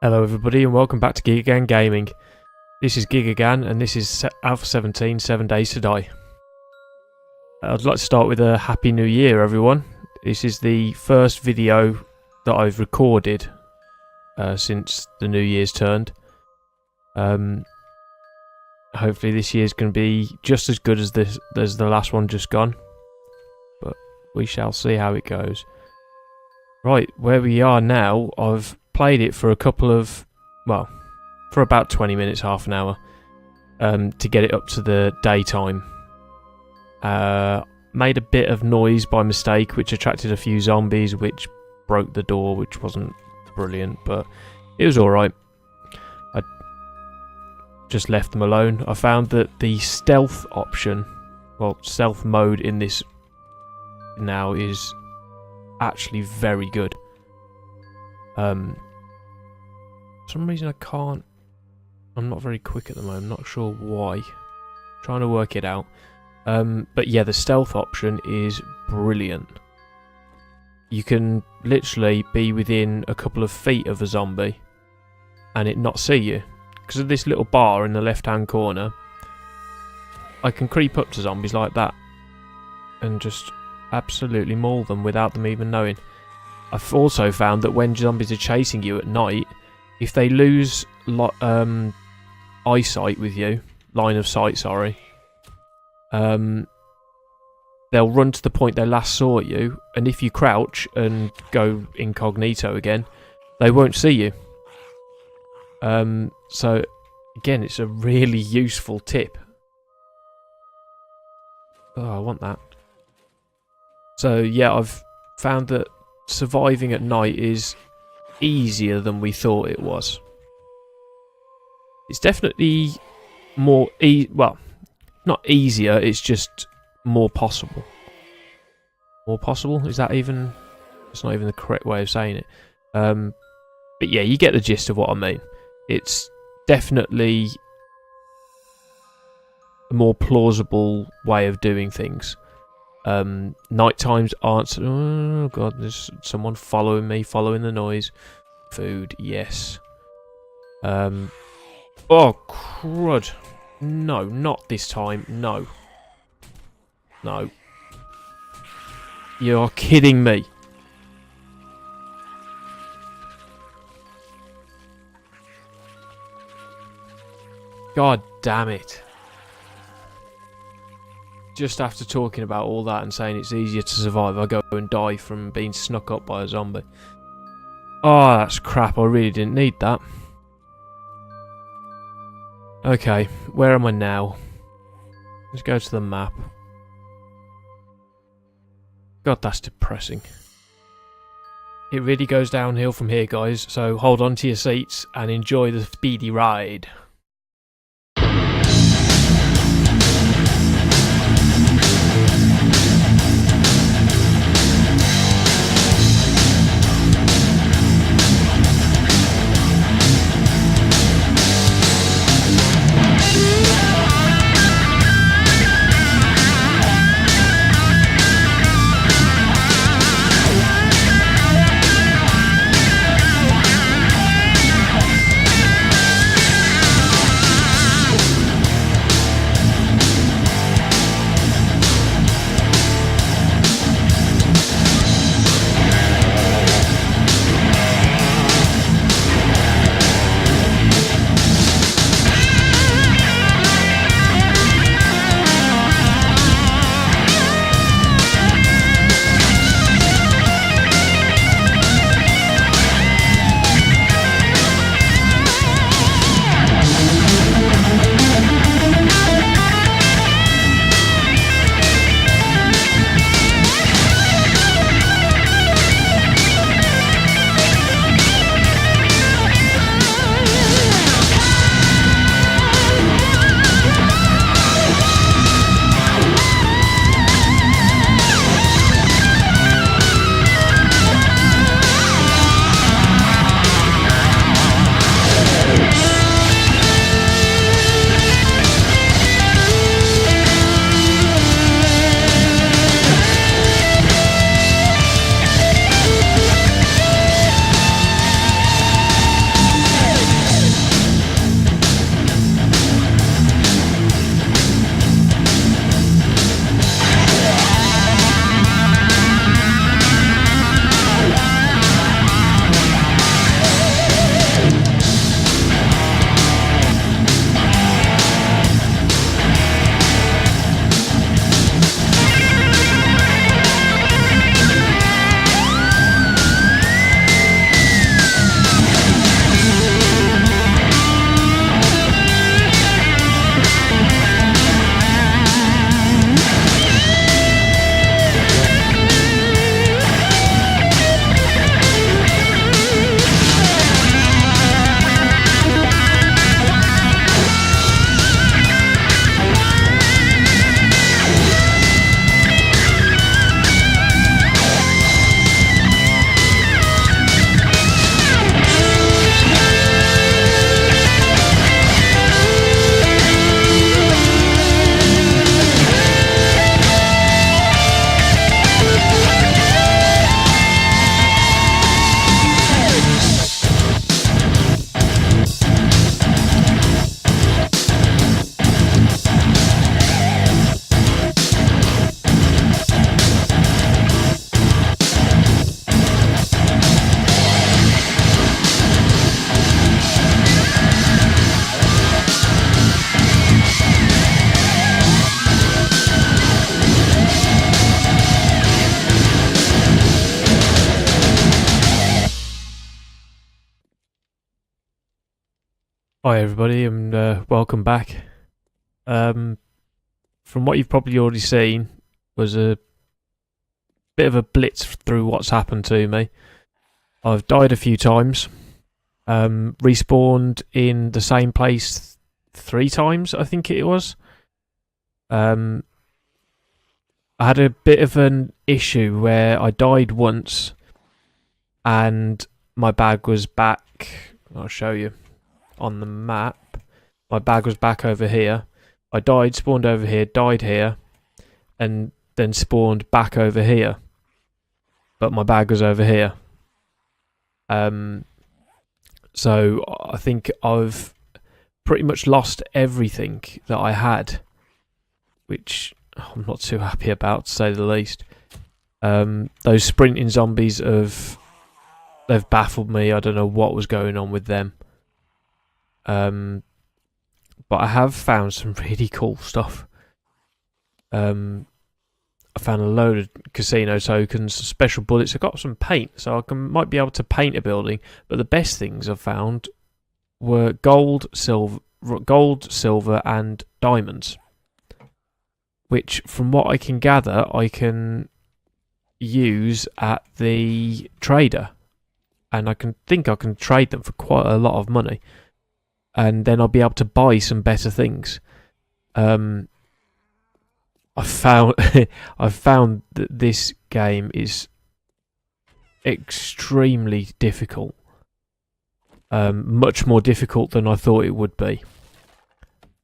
Hello everybody and welcome back to Gigagan Gaming. This is Gigagan and this is Alpha 17, 7 Days to Die. I'd like to start with a Happy New Year everyone. This is the first video that I've recorded since the New Year's turned. Hopefully this year's going to be just as good as the last one just gone. But we shall see how it goes. Right, where we are now, I've played it for for about 20 minutes, half an hour, to get it up to the daytime. Made a bit of noise by mistake, which attracted a few zombies, which broke the door, which wasn't brilliant, but it was alright. I just left them alone. I found that the stealth option, well, stealth mode in this now is actually very good. For some reason I'm not very quick at the moment, not sure why. Trying to work it out. But yeah, the stealth option is brilliant. You can literally be within a couple of feet of a zombie and it not see you. Because of this little bar in the left hand corner, I can creep up to zombies like that and just absolutely maul them without them even knowing. I've also found that when zombies are chasing you at night, if they lose eyesight with you, line of sight, sorry, they'll run to the point they last saw you, and if you crouch and go incognito again, they won't see you. So again, it's a really useful tip. Oh, I want that. So yeah, I've found that surviving at night is easier than we thought it was. It's definitely more well, not easier, it's just more possible. More possible? Is that even... That's not even the correct way of saying it. But yeah, you get the gist of what I mean. It's definitely a more plausible way of doing things. Night times aren't... Oh god, there's someone following me, following the noise. Food, yes. Oh crud. No, not this time. No. No. You're kidding me. God damn it. Just after talking about all that and saying it's easier to survive, I go and die from being snuck up by a zombie. Oh, that's crap. I really didn't need that. Okay, where am I now? Let's go to the map. God, that's depressing. It really goes downhill from here, guys, so hold on to your seats and enjoy the speedy ride. Hi everybody, and welcome back. From what you've probably already seen, was a bit of a blitz through what's happened to me. I've died a few times, respawned in the same place 3 times, I think it was. I had a bit of an issue where I died once, and my bag was back. I'll show you on the map. My bag was back over here. I died, spawned over here, died here, and then spawned back over here. But my bag was over here. So I think I've pretty much lost everything that I had, which I'm not too happy about, to say the least. Those sprinting zombies they've baffled me. I don't know what was going on with them. But I have found some really cool stuff. I found a load of casino tokens, special bullets. I got some paint, so might be able to paint a building. But the best things I've found were gold, silver, and diamonds. Which, from what I can gather, I can use at the trader, and I can trade them for quite a lot of money. And then I'll be able to buy some better things. I found that this game is extremely difficult. Much more difficult than I thought it would be.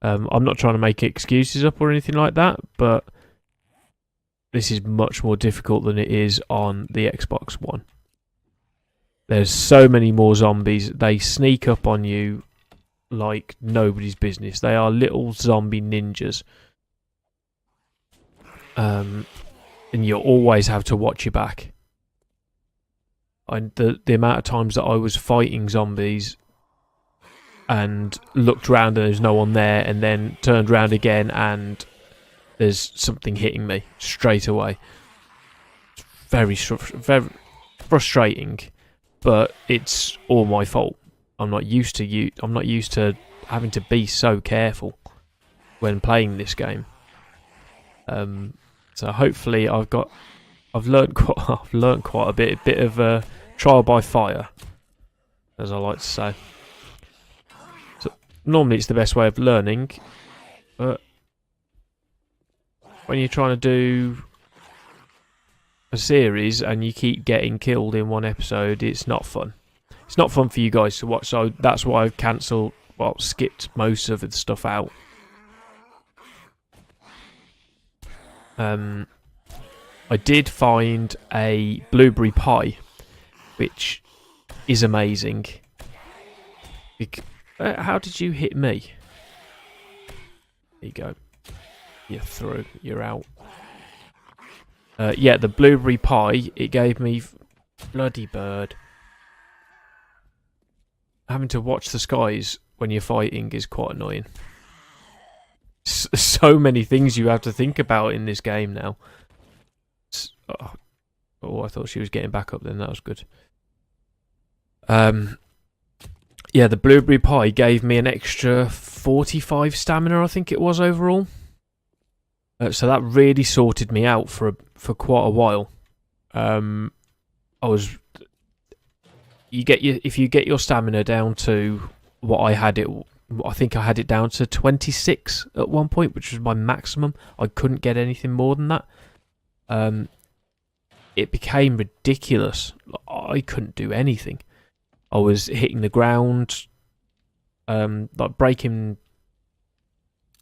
I'm not trying to make excuses up or anything like that, but this is much more difficult than it is on the Xbox One. There's so many more zombies. They sneak up on you like nobody's business. They are little zombie ninjas. And you always have to watch your back. The amount of times that I was fighting zombies and looked around and there's no one there, and then turned around again and there's something hitting me straight away. It's very frustrating, but it's all my fault. I'm not used to having to be so careful when playing this game. So hopefully I've learnt quite a bit of a trial by fire, as I like to say. So normally it's the best way of learning, but when you're trying to do a series and you keep getting killed in one episode, it's not fun. It's not fun for you guys to watch, so that's why I've skipped most of the stuff out. I did find a blueberry pie, which is amazing. How did you hit me? There you go. You're through. You're out. Yeah, the blueberry pie, it gave me... Bloody bird. Having to watch the skies when you're fighting is quite annoying. So many things you have to think about in this game now. Oh, I thought she was getting back up then. That was good. Yeah, the blueberry pie gave me an extra 45 stamina, I think it was, overall. So that really sorted me out for quite a while. If you get your stamina down to what I had it. I think I had it down to 26 at one point, which was my maximum. I couldn't get anything more than that. It became ridiculous. I couldn't do anything. I was hitting the ground, like breaking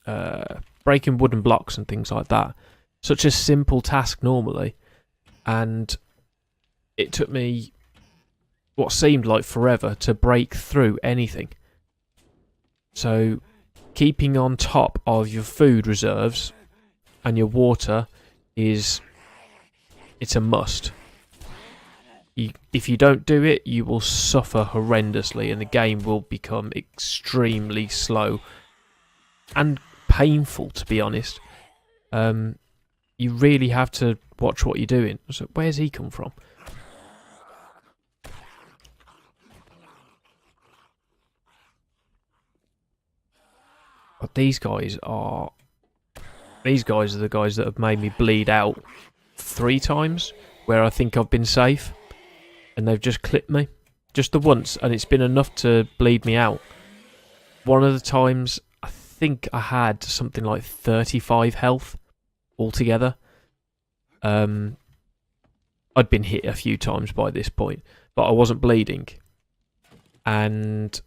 wooden blocks and things like that. Such a simple task normally, and it took me what seemed like forever to break through anything. So, keeping on top of your food reserves and your water it's a must. If you don't do it, you will suffer horrendously, and the game will become extremely slow and painful, to be honest. You really have to watch what you're doing. So, where's he come from? But these guys are the guys that have made me bleed out 3 times where I think I've been safe, and they've just clipped me just the once, and it's been enough to bleed me out. One of the times I think I had something like 35 health altogether. I'd been hit a few times by this point, but I wasn't bleeding, and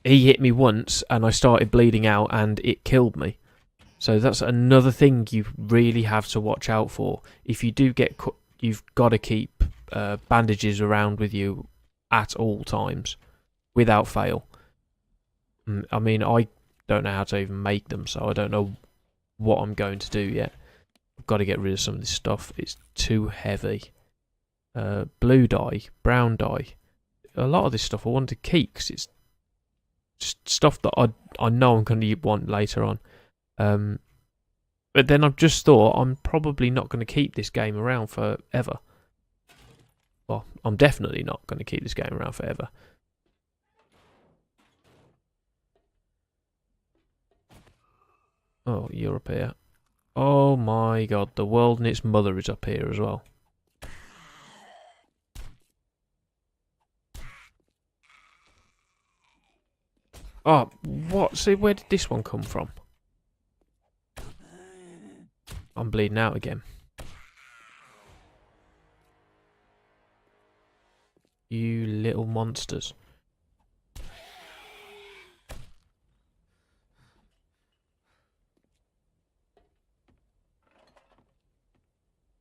he hit me once and I started bleeding out and it killed me. So that's another thing you really have to watch out for. If you do get you've got to keep bandages around with you at all times, without fail. I mean, I don't know how to even make them, so I don't know what I'm going to do yet. I've got to get rid of some of this stuff. It's too heavy. Blue dye, brown dye. A lot of this stuff I want to keep because it's just stuff that I know I'm going to want later on. But then I've just thought I'm probably not going to keep this game around forever. Well, I'm definitely not going to keep this game around forever. Oh, you're up here. Oh my god, the world and its mother is up here as well. Oh, what? See, where did this one come from? I'm bleeding out again. You little monsters.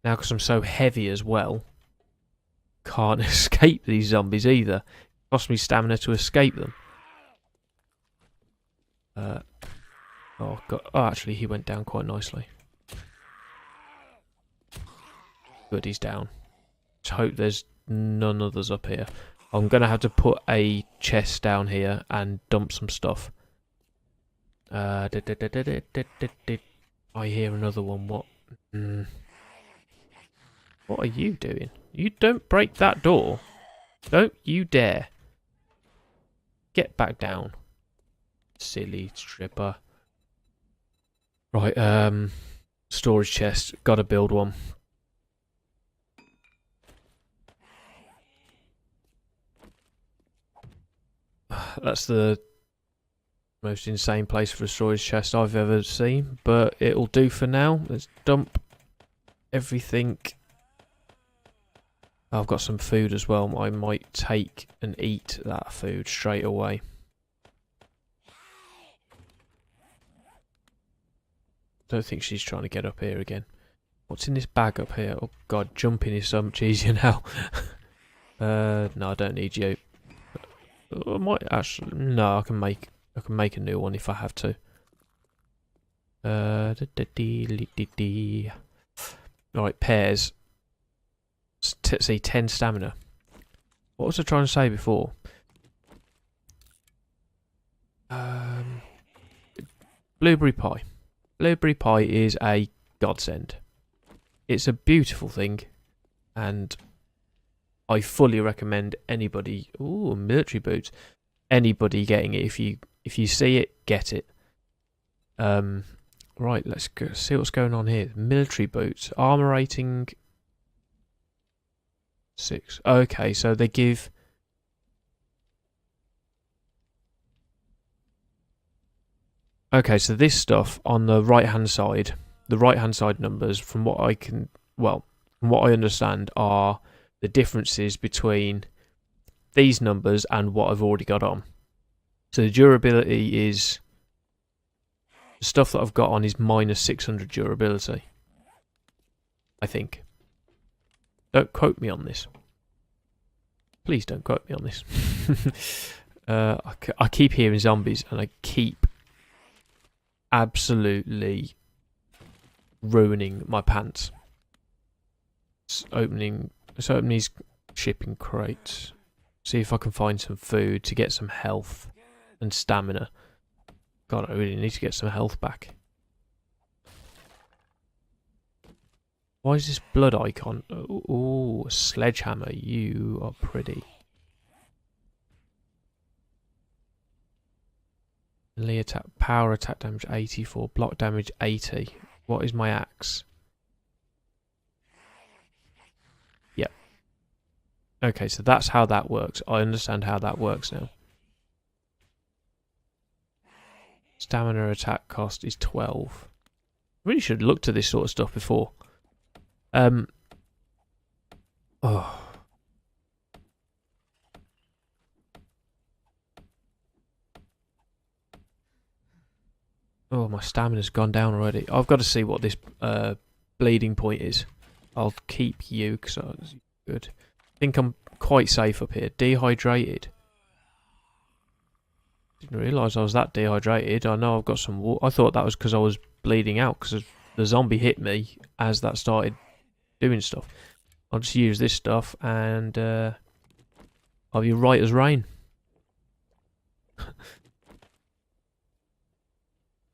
Now, because I'm so heavy as well, can't escape these zombies either. It costs me stamina to escape them. Oh god! Oh, actually, he went down quite nicely. Good, he's down. Just hope there's none others up here. I'm gonna have to put a chest down here and dump some stuff. I hear another one. What? What are you doing? You don't break that door. Don't you dare. Get back down. Silly stripper. Right, storage chest. Gotta build one. That's the most insane place for a storage chest I've ever seen, but it'll do for now. Let's dump everything. I've got some food as well. I might take and eat that food straight away. Don't think she's trying to get up here again. What's in this bag up here? Oh god, jumping is so much easier now. No, I don't need you. I might actually. No, I can make a new one if I have to. Alright, pears. See, 10 stamina. What was I trying to say before? Blueberry pie. Blueberry pie is a godsend. It's a beautiful thing, and I fully recommend anybody. Ooh, military boots. Anybody getting it. If you see it, get it. Right, let's go see what's going on here. Military boots. Armor rating 6. Okay, so they give. Okay, so this stuff on the right-hand side, numbers, from what I can, well, from what I understand, are the differences between these numbers and what I've already got on. So the durability is, the stuff that I've got on is minus 600 durability, I think. Don't quote me on this. Please don't quote me on this. I keep hearing zombies and I keep absolutely ruining my pants. Let's open these shipping crates. See if I can find some food to get some health and stamina. God, I really need to get some health back. Why is this blood icon? Ooh, a sledgehammer. You are pretty. Melee attack, power attack damage 84, block damage 80. What is my axe? Yep. Okay, so that's how that works. I understand how that works now. Stamina attack cost is 12. Really should have looked at this sort of stuff before. Oh. Oh, my stamina's gone down already. I've got to see what this bleeding point is. I'll keep you because that's good. I think I'm quite safe up here. Dehydrated. Didn't realise I was that dehydrated. I know I've got some water. I thought that was because I was bleeding out because the zombie hit me as that started doing stuff. I'll just use this stuff and I'll be right as rain.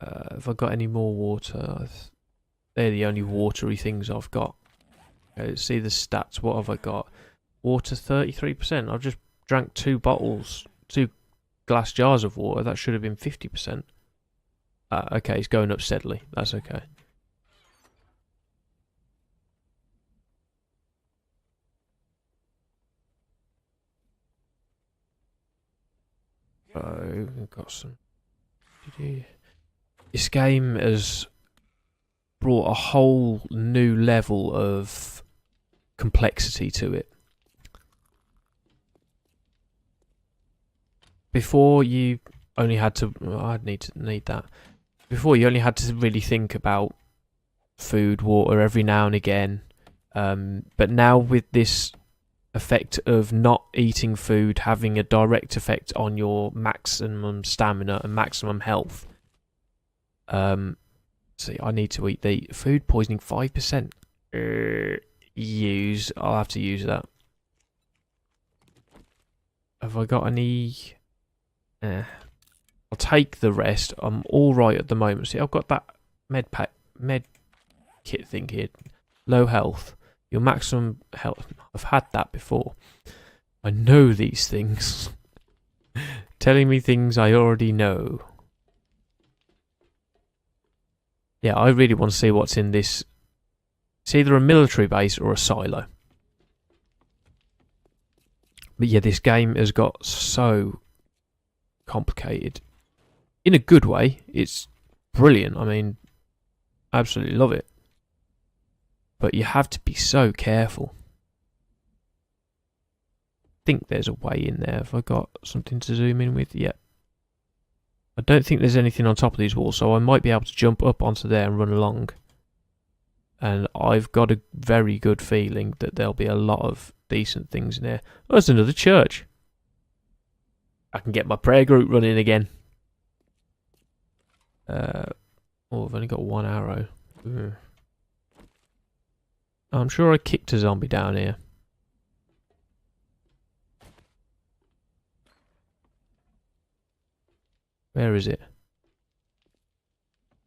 Have I got any more water? They're the only watery things I've got. Okay, let's see the stats. What have I got? Water 33%. I've just drank 2 glass jars of water. That should have been 50%. Okay, it's going up steadily. That's okay. Oh, we've got some. This game has brought a whole new level of complexity to it. Before you only had to, I'd need that. Before you only had to really think about food, water every now and again. But now with this effect of not eating food having a direct effect on your maximum stamina and maximum health. See, I need to eat the food poisoning 5%. I'll have to use that. Have I got any? I'll take the rest. I'm all right at the moment. See, I've got that med kit thing here. Low health. Your maximum health. I've had that before. I know these things. Telling me things I already know. Yeah, I really want to see what's in this. It's either a military base or a silo. But yeah, this game has got so complicated. In a good way. It's brilliant. I mean, absolutely love it. But you have to be so careful. I think there's a way in there. Have I got something to zoom in with? Yeah. I don't think there's anything on top of these walls, so I might be able to jump up onto there and run along. And I've got a very good feeling that there'll be a lot of decent things in there. Oh, there's another church. I can get my prayer group running again. Oh, I've only got 1 arrow. Ugh. I'm sure I kicked a zombie down here. Where is it?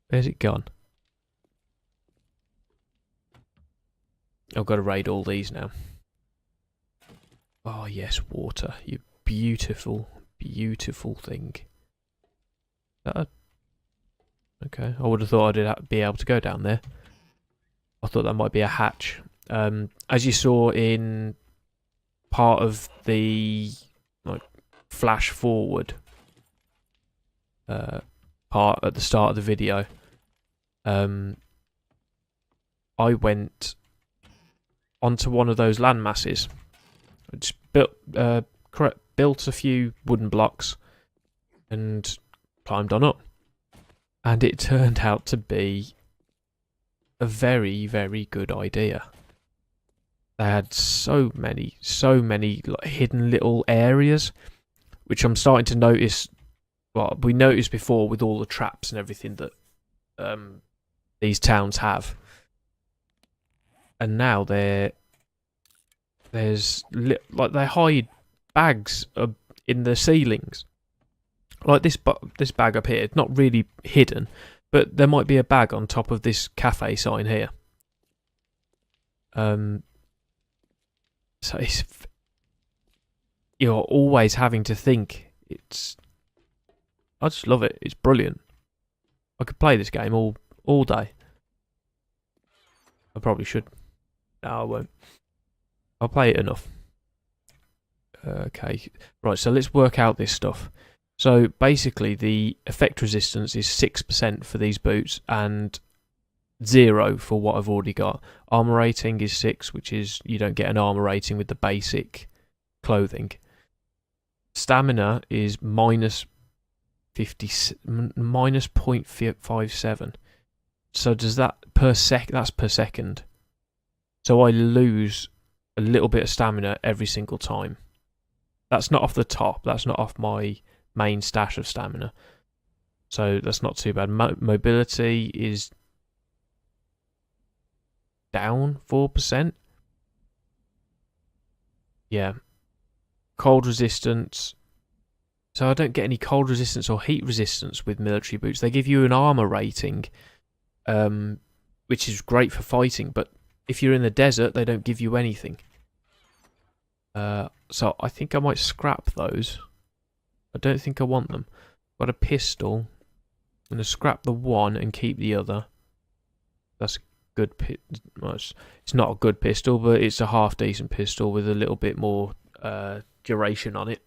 Where's it gone? I've got to raid all these now. Oh yes, water. You beautiful, beautiful thing. Okay, I would have thought I'd be able to go down there. I thought that might be a hatch. As you saw in part of the flash forward part at the start of the video, I went onto one of those land masses. I just built a few wooden blocks and climbed on up, and it turned out to be a very, very good idea. They had so many hidden little areas, which I'm starting to notice. Well, we noticed before with all the traps and everything that these towns have, and now they hide bags in the ceilings. Like this bag up here, it's not really hidden, but there might be a bag on top of this cafe sign here. So you're always having to think. It's I just love it. It's brilliant. I could play this game all day. I probably should. No, I won't. I'll play it enough. Okay, right, so let's work out this stuff. So basically the effect resistance is 6% for these boots and 0 for what I've already got. Armor rating is 6, which is you don't get an armor rating with the basic clothing. Stamina is minus 0.57. So does that per sec? That's per second. So I lose a little bit of stamina every single time. That's not off the top. That's not off my main stash of stamina. So that's not too bad. Mobility is down 4%. Yeah. Cold resistance. So I don't get any cold resistance or heat resistance with military boots. They give you an armor rating, which is great for fighting, but if you're in the desert, they don't give you anything. So I think I might scrap those. I don't think I want them. Got a pistol. I'm going to scrap the one and keep the other. That's a good well, it's not a good pistol, but it's a half decent pistol with a little bit more duration on it.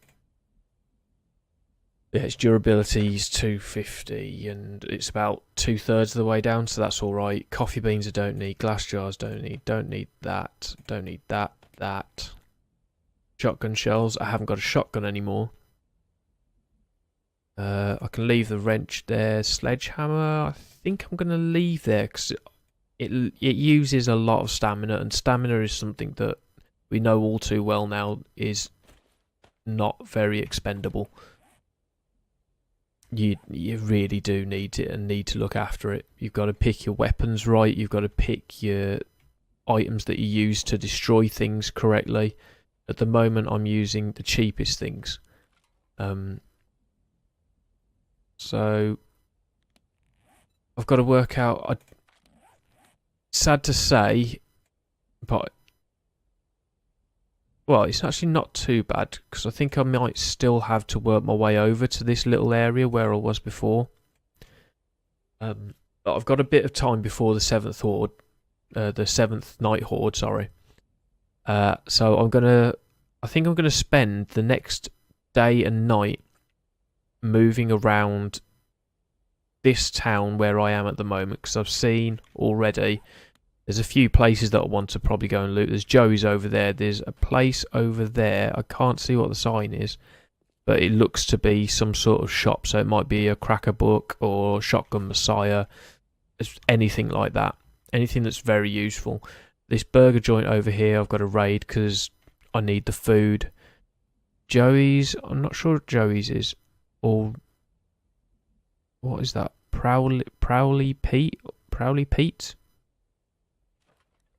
Yeah, its durability is 250 and it's about 2/3 of the way down, so that's alright. Coffee beans I don't need, glass jars don't need that, don't need that. Shotgun shells, I haven't got a shotgun anymore. I can leave the wrench there. Sledgehammer, I think I'm going to leave there because it uses a lot of stamina, and stamina is something that we know all too well now is not very expendable. You really do need it and need to look after it. You've got to pick your weapons right. You've got to pick your items that you use to destroy things correctly. At the moment, I'm using the cheapest things. So I've got to work out. Sad to say, but well, it's actually not too bad because I think I might still have to work my way over to this little area where I was before. But I've got a bit of time before the seventh night horde. Sorry. So I think I'm gonna spend the next day and night moving around this town where I am at the moment because I've seen already there's a few places that I want to probably go and loot. There's Joey's over there. There's a place over there. I can't see what the sign is, but it looks to be some sort of shop. So it might be a Cracker Book or Shotgun Messiah. It's anything like that. Anything that's very useful. This burger joint over here I've got to raid because I need the food. Joey's, I'm not sure what Joey's is. Or what is that? Prowley Pete?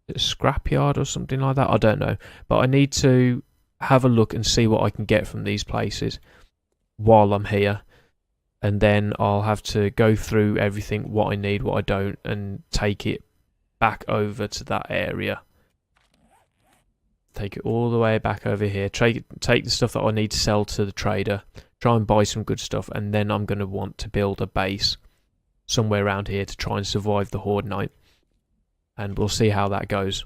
A scrapyard or something like that? I don't know. But I need to have a look and see what I can get from these places while I'm here. And then I'll have to go through everything, what I need, what I don't, and take it back over to that area. Take it all the way back over here. Take the stuff that I need to sell to the trader. Try and buy some good stuff. And then I'm going to want to build a base somewhere around here to try and survive the horde night. And we'll see how that goes.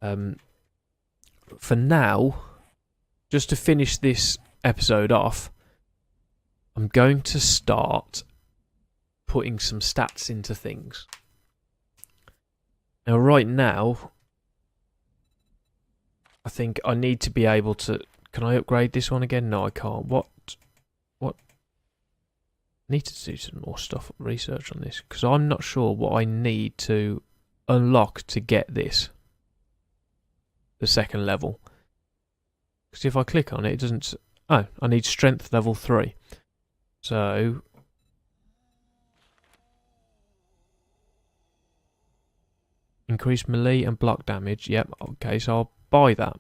For now, just to finish this episode off, I'm going to start putting some stats into things. Now, right now, I think I need to be able to... Can I upgrade this one again? No, I can't. What? I need to do some more research on this, because I'm not sure what I need to unlock to get this. The second level. Because if I click on it, it doesn't... Oh, I need strength level 3. So... Increase melee and block damage. Yep, okay, so I'll buy that.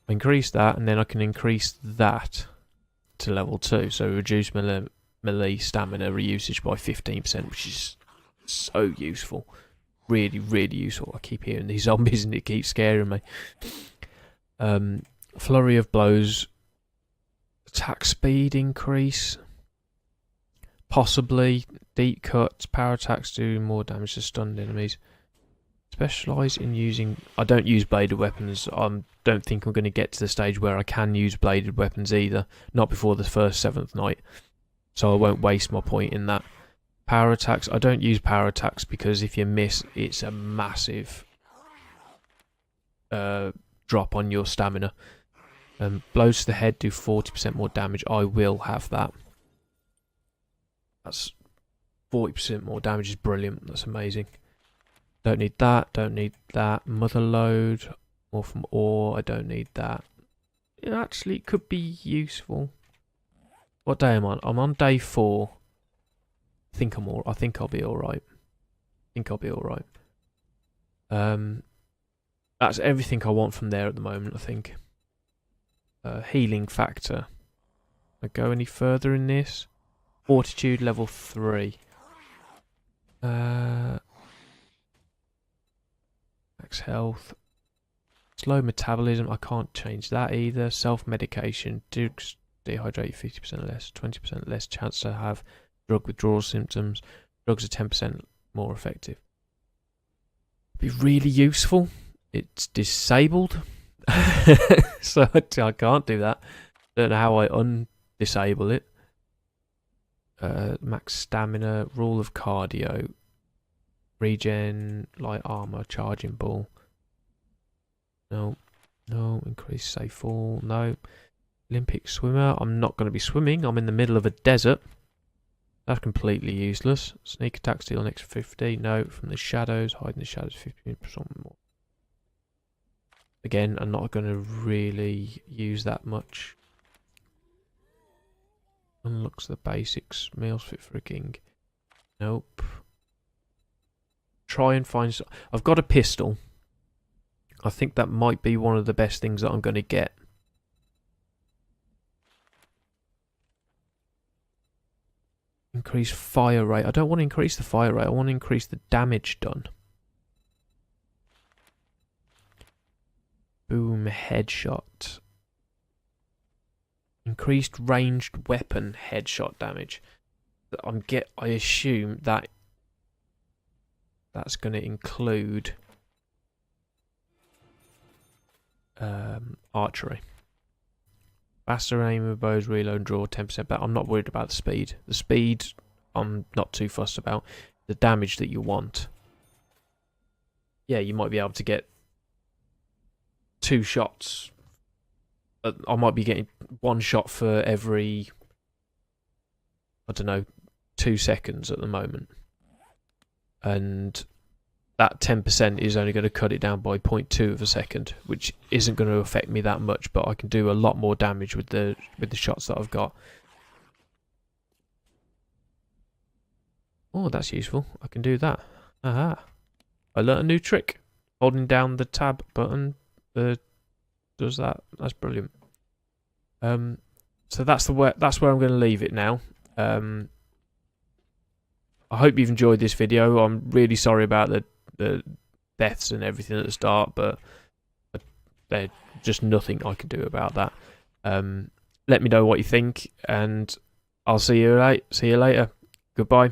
Increase that, and then I can increase that to level 2. So reduce melee stamina reusage by 15%, which is so useful. Really, really useful. I keep hearing these zombies and it keeps scaring me. Flurry of blows. Attack speed increase. Possibly. Deep cuts. Power attacks do more damage to stunned enemies. Specialise in using... I don't use bladed weapons. I don't think I'm going to get to the stage where I can use bladed weapons either. Not before the first 7th night. So I won't waste my point in that. Power attacks. I don't use power attacks because if you miss, it's a massive drop on your stamina. Blows to the head do 40% more damage. I will have that. That's 40% more damage is brilliant. That's amazing. Don't need that. Don't need that. Mother load. More from ore. I don't need that. It actually could be useful. What day am I on? I'm on day 4. I think I'll be alright. That's everything I want from there at the moment, I think. Healing factor. I go any further in this? Fortitude level 3. Max health. Slow metabolism. I can't change that either. Self-medication. Dehydrate 50% less. 20% less chance to have drug withdrawal symptoms. Drugs are 10% more effective. Be really useful. It's disabled. So I can't do that. Don't know how I undisable it. Max stamina, rule of cardio, regen, light armor, charging ball. No, increase safe fall. No. Olympic swimmer. I'm not going to be swimming. I'm in the middle of a desert. That's completely useless. Sneak attack, steal an extra 50. No. From the shadows, hide in the shadows 15% more. Again, I'm not going to really use that much. Unlocks the basics. Meals fit for a king. Nope. Try and find... I've got a pistol. I think that might be one of the best things that I'm going to get. Increase fire rate. I don't want to increase the fire rate. I want to increase the damage done. Boom, headshot. Increased ranged weapon headshot damage. I assume that that's going to include archery. Faster aim with bows, reload, and draw 10% back. I'm not worried about the speed. The speed I'm not too fussed about. The damage that you want. Yeah, you might be able to get 2 shots. I might be getting 1 shot for every, I don't know, 2 seconds at the moment. And that 10% is only going to cut it down by 0.2 of a second, which isn't going to affect me that much, but I can do a lot more damage with the shots that I've got. Oh, that's useful. I can do that. Aha. I learnt a new trick. Holding down the tab button does that. That's brilliant. So that's where I'm going to leave it now. I hope you've enjoyed this video. I'm really sorry about the deaths and everything at the start, but there's just nothing I can do about that. Let me know what you think, and I'll see you later. Goodbye.